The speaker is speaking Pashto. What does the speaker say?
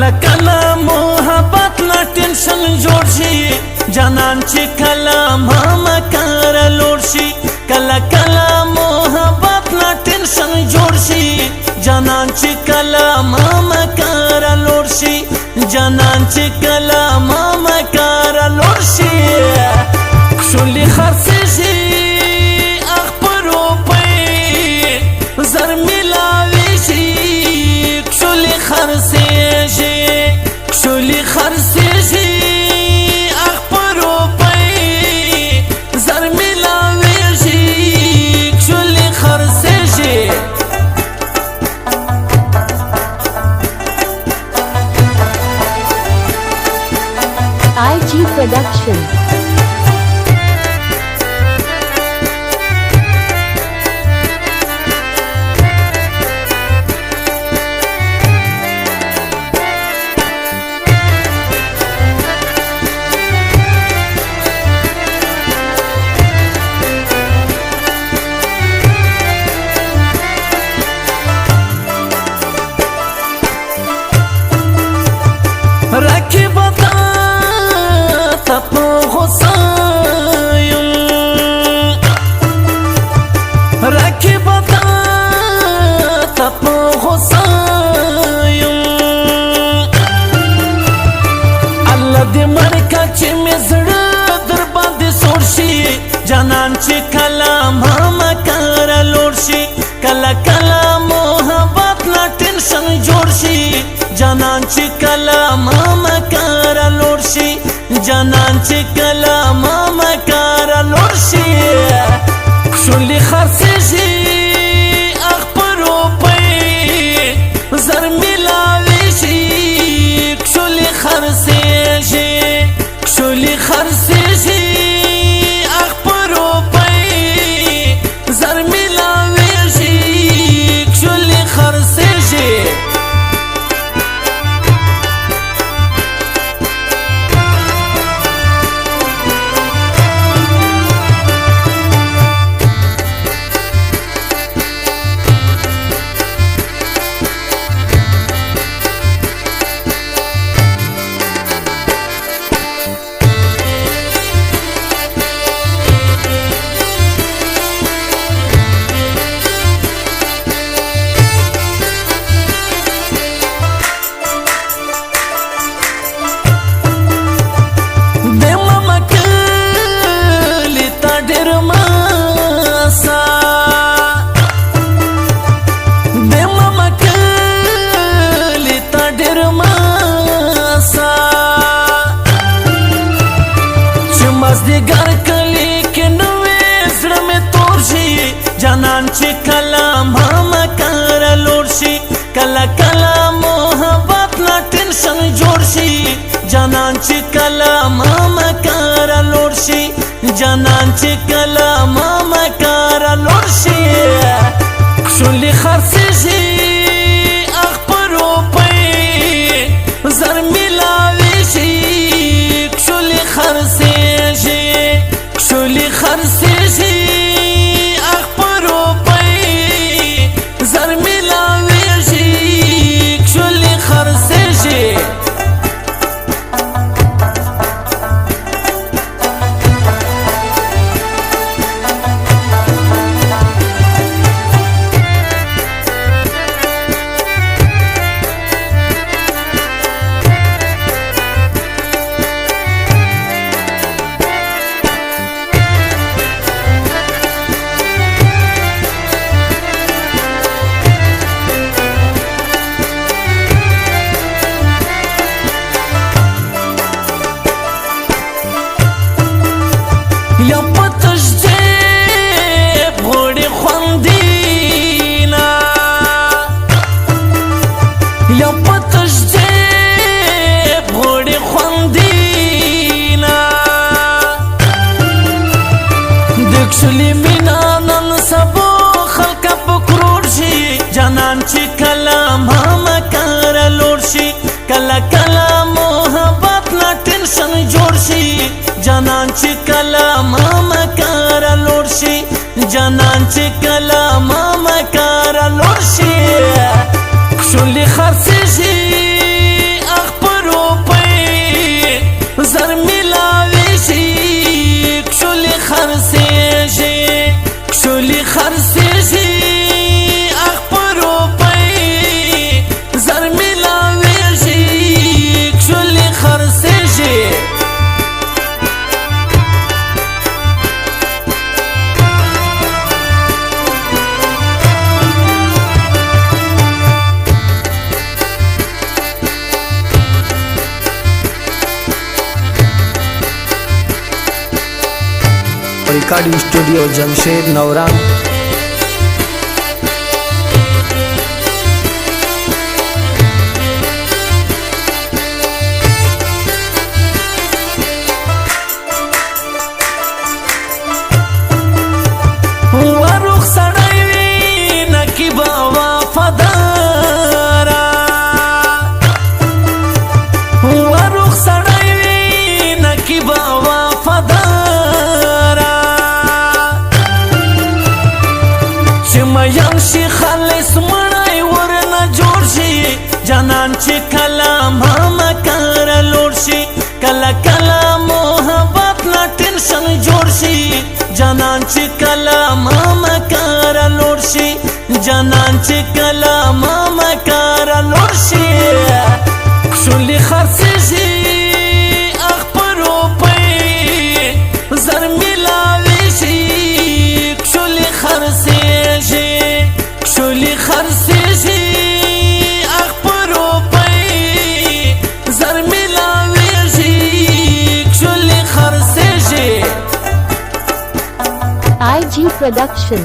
کلا کلا محبت لا ټینشن جوړ شي جانان چې کلا ماما کار لوړ شي کلا کلا محبت لا ټینشن جوړ شي جانان چې کلا ماما کار لوړ شي جانان چې کلا ماما کار لوړ شي شولي خرڅ شي اخبرو په زر ملاوي شي شولي خرڅ شي شولي خرڅ شي اخبرو په زر ملاوي شي شولي خرڅ شي IG Production. رکھی بتا تپو غصایم رکھی بتا تپو غصایم اللہ دی مرکا چی مزڑ در باندې سور شي جانان چې کلا ماما کار لوړ شي کلا کلا محبت لا ټینشن جوړ شي جانان چې کلا ماما کار لوړ شي جانان چې کلا ماما کار لوړ شي شولي خرڅ شي اخبرو په زر ملاوي شي شولي خرڅ شي شولي خرڅ شي اخبرو په زر ملاوي شي شولي خرڅ شي مازدیګر کلی کې نوې زړه مې تور شي جانان چې کلا ماما کار لوړ شي کلا کلا محبت لا ټینشن جوړ شي جانان چې کلا ماما کار لوړ شي جانان چې کلا ماما کار لوړ شي شولي خرڅ شي اخبرو په زر ملاوي شي شولي خرڅ شولي خرڅ شي اخبرو په زر ملاوي شي شولي خرڅ شي یا پتش جیب غوڑی خوندینا یا پتش جیب غوڑی خوندینا دکشلی مینا نن سبو خلقا پکروڑ شي جانان چې کلا ماما کار لوړ شي کلا کلا محبت لا ټینشن جوړ شي جانان چې کلا ماما کار لوړ شي جانان چې کلا ماما کار لوړ شي شولي خرڅ شي recording studio Jamshed नौरान। وروخ سړی وي نقیب وفادارا، وروخ سړی وي نقیب وفادارا، چې مین شي خالص مړی ورنه جوړ شي، جانان چې کله مکر لوړ شي، کله کله محبت نه ټینشن جوړ شي، جانان چې کله مکر لوړ شي، جانان چې کله مکر لوړ شي، کښلې خرڅېږي اخپه روپۍ زر میلاوېږي، کښلې خرڅېږي، کښلې خرڅېږي اخپه روپۍ زر میلاوېږي، کښلې خرڅېږي. IG Production.